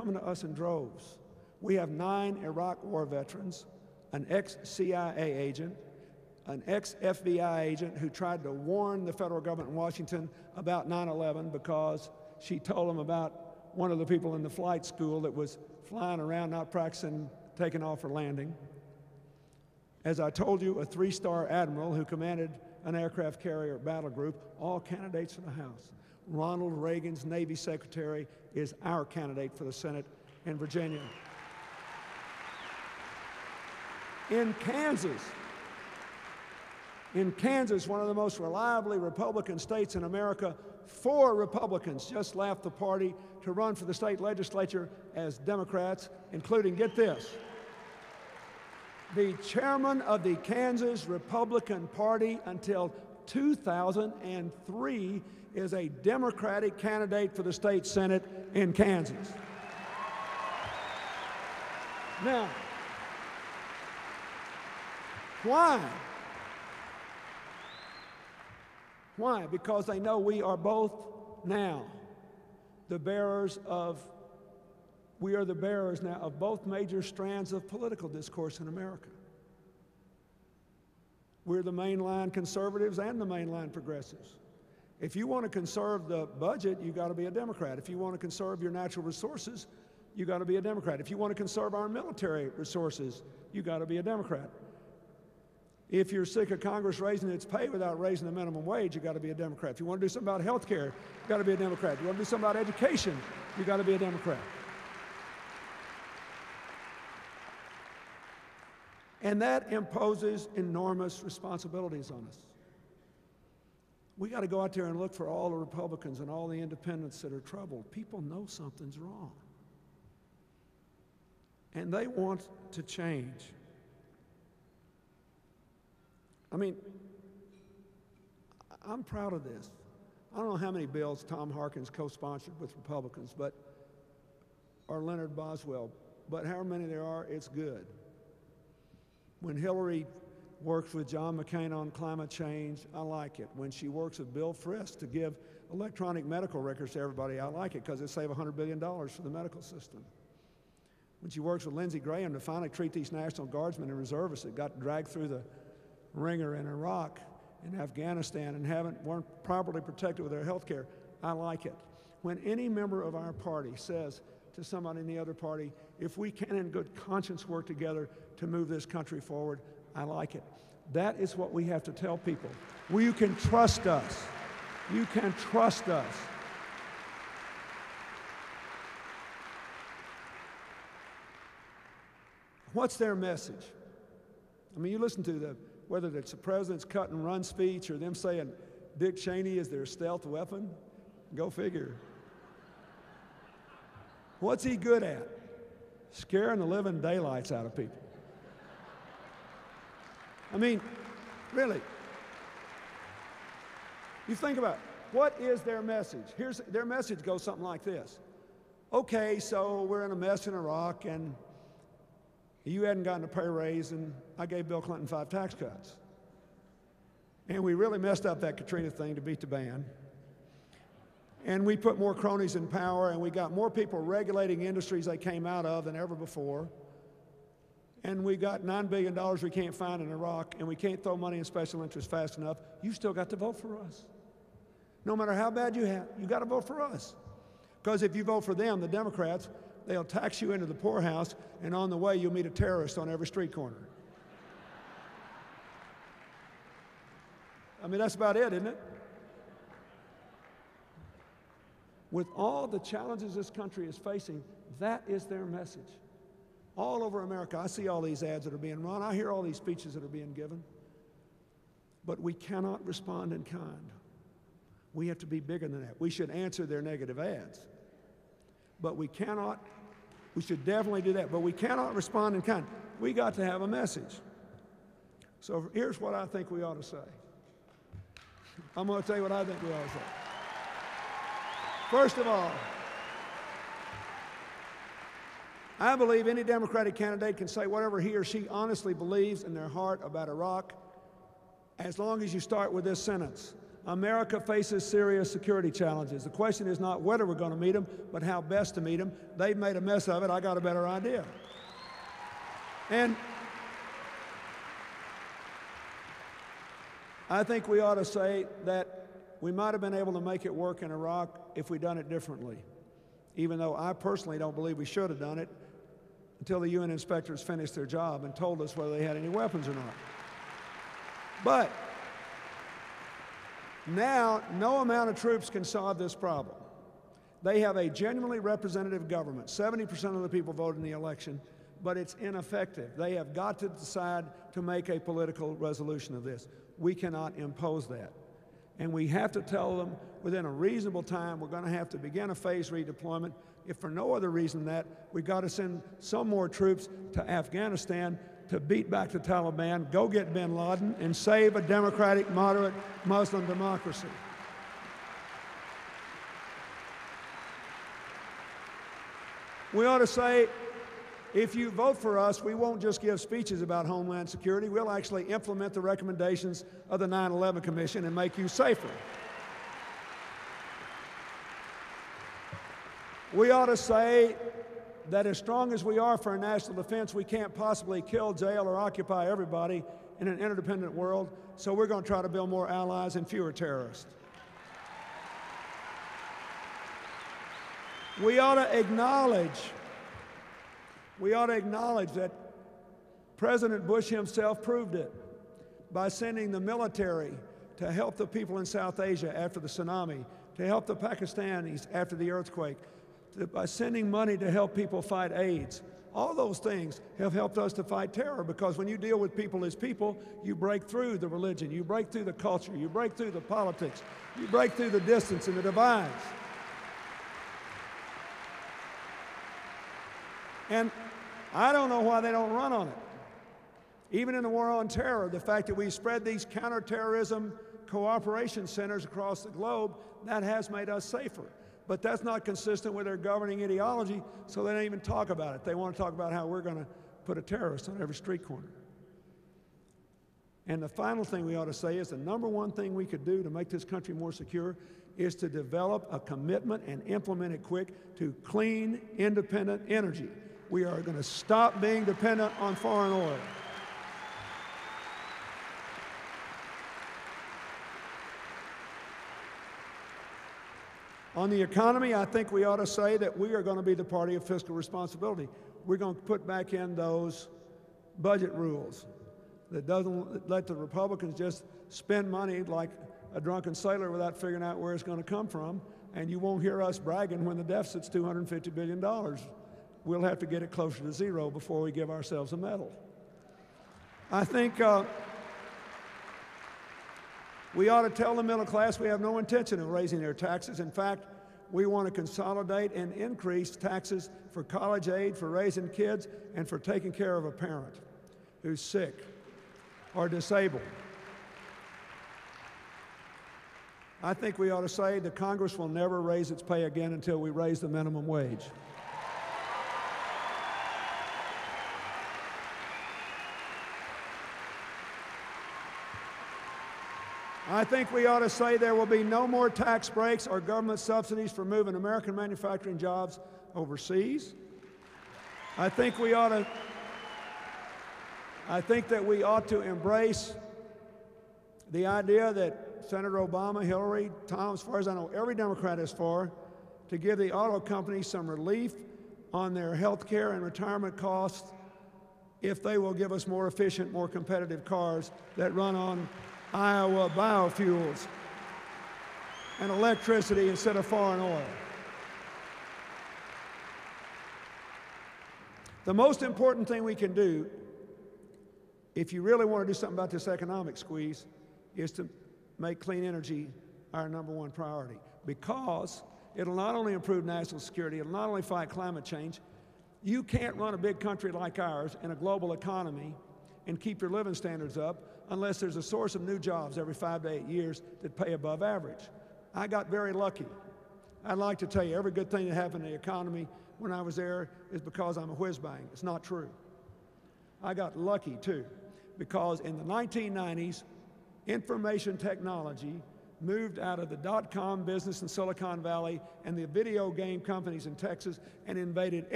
coming to us in droves. We have 9 Iraq war veterans, an ex-CIA agent, an ex-FBI agent who tried to warn the federal government in Washington about 9/11 because she told them about one of the people in the flight school that was flying around not practicing taking off or landing. As I told you, a 3-star admiral who commanded an aircraft carrier battle group, all candidates for the House. Ronald Reagan's Navy Secretary is our candidate for the Senate in Virginia. In Kansas, one of the most reliably Republican states in America, 4 Republicans just left the party to run for the state legislature as Democrats, including, get this, the chairman of the Kansas Republican Party until 2003 is a Democratic candidate for the state Senate in Kansas. Now, why? Why? Because they know we are both now the bearers of, we are the bearers now of both major strands of political discourse in America. We're the mainline conservatives and the mainline progressives. If you want to conserve the budget, you've got to be a Democrat. If you want to conserve your natural resources, you've got to be a Democrat. If you want to conserve our military resources, you've got to be a Democrat. If you're sick of Congress raising its pay without raising the minimum wage, you've got to be a Democrat. If you want to do something about health care, you've got to be a Democrat. If you want to do something about education, you've got to be a Democrat. And that imposes enormous responsibilities on us. We got to go out there and look for all the Republicans and all the independents that are troubled. People know something's wrong. And they want to change. I mean, I'm proud of this. I don't know how many bills Tom Harkins co-sponsored with Republicans, or Leonard Boswell, but however many there are, it's good. When Hillary works with John McCain on climate change, I like it. When she works with Bill Frist to give electronic medical records to everybody, I like it because it saves $100 billion for the medical system. When she works with Lindsey Graham to finally treat these National Guardsmen and reservists that got dragged through the ringer in Iraq and Afghanistan and weren't properly protected with their health care, I like it. When any member of our party says to somebody in the other party, if we can in good conscience work together to move this country forward, I like it. That is what we have to tell people. Well, you can trust us. You can trust us. What's their message? I mean, you listen to whether it's the president's cut and run speech or them saying Dick Cheney is their stealth weapon, go figure. What's he good at? Scaring the living daylights out of people. I mean, really. You think about it. What is their message? Their message goes something like this. Okay, so we're in a mess in Iraq, and you hadn't gotten a pay raise, and I gave Bill Clinton 5 tax cuts. And we really messed up that Katrina thing to beat the band. And we put more cronies in power, and we got more people regulating industries they came out of than ever before. And we got $9 billion we can't find in Iraq, and we can't throw money in special interests fast enough. You still got to vote for us. No matter how bad you have, you got to vote for us. Because if you vote for them, the Democrats, they'll tax you into the poorhouse, and on the way, you'll meet a terrorist on every street corner. I mean, that's about it, isn't it? With all the challenges this country is facing, that is their message. All over America, I see all these ads that are being run. I hear all these speeches that are being given. But we cannot respond in kind. We have to be bigger than that. We should answer their negative ads. But we should definitely do that, but we cannot respond in kind. We got to have a message. So here's what I think we ought to say. I'm going to tell you what I think we ought to say. First of all, I believe any Democratic candidate can say whatever he or she honestly believes in their heart about Iraq, as long as you start with this sentence. America faces serious security challenges. The question is not whether we're going to meet them, but how best to meet them. They've made a mess of it. I got a better idea. And I think we ought to say that we might have been able to make it work in Iraq if we'd done it differently, even though I personally don't believe we should have done it until the UN inspectors finished their job and told us whether they had any weapons or not. But now, no amount of troops can solve this problem. They have a genuinely representative government. 70% of the people voted in the election, but it's ineffective. They have got to decide to make a political resolution of this. We cannot impose that. And we have to tell them within a reasonable time we're going to have to begin a phased redeployment. If for no other reason than that, we've got to send some more troops to Afghanistan to beat back the Taliban, go get bin Laden, and save a democratic, moderate Muslim democracy. We ought to say, if you vote for us, we won't just give speeches about Homeland Security. We'll actually implement the recommendations of the 9/11 Commission and make you safer. We ought to say that as strong as we are for our national defense, we can't possibly kill, jail, or occupy everybody in an interdependent world, so we're going to try to build more allies and fewer terrorists. We ought to acknowledge that President Bush himself proved it by sending the military to help the people in South Asia after the tsunami, to help the Pakistanis after the earthquake, by sending money to help people fight AIDS. All those things have helped us to fight terror, because when you deal with people as people, you break through the religion, you break through the culture, you break through the politics, you break through the distance and the divides. And I don't know why they don't run on it. Even in the war on terror, the fact that we spread these counterterrorism cooperation centers across the globe, that has made us safer. But that's not consistent with their governing ideology, so they don't even talk about it. They want to talk about how we're going to put a terrorist on every street corner. And the final thing we ought to say is the number one thing we could do to make this country more secure is to develop a commitment and implement it quick to clean, independent energy. We are going to stop being dependent on foreign oil. On the economy, I think we ought to say that we are going to be the party of fiscal responsibility. We're going to put back in those budget rules that doesn't let the Republicans just spend money like a drunken sailor without figuring out where it's going to come from, and you won't hear us bragging when the deficit's $250 billion. We'll have to get it closer to zero before we give ourselves a medal. I think we ought to tell the middle class we have no intention of raising their taxes. In fact, we want to consolidate and increase taxes for college aid, for raising kids, and for taking care of a parent who's sick or disabled. I think we ought to say that Congress will never raise its pay again until we raise the minimum wage. I think we ought to say there will be no more tax breaks or government subsidies for moving American manufacturing jobs overseas. I think that we ought to embrace the idea that Senator Obama, Hillary, Tom, as far as I know, every Democrat is for, to give the auto companies some relief on their health care and retirement costs if they will give us more efficient, more competitive cars that run on Iowa biofuels and electricity instead of foreign oil. The most important thing we can do, if you really want to do something about this economic squeeze, is to make clean energy our number one priority, because it'll not only improve national security, it'll not only fight climate change. You can't run a big country like ours in a global economy and keep your living standards up unless there's a source of new jobs every 5 to 8 years that pay above average. I got very lucky. I'd like to tell you every good thing that happened in the economy when I was there is because I'm a whiz-bang. It's not true. I got lucky too, because in the 1990s, information technology moved out of the dot-com business in Silicon Valley and the video game companies in Texas and invaded every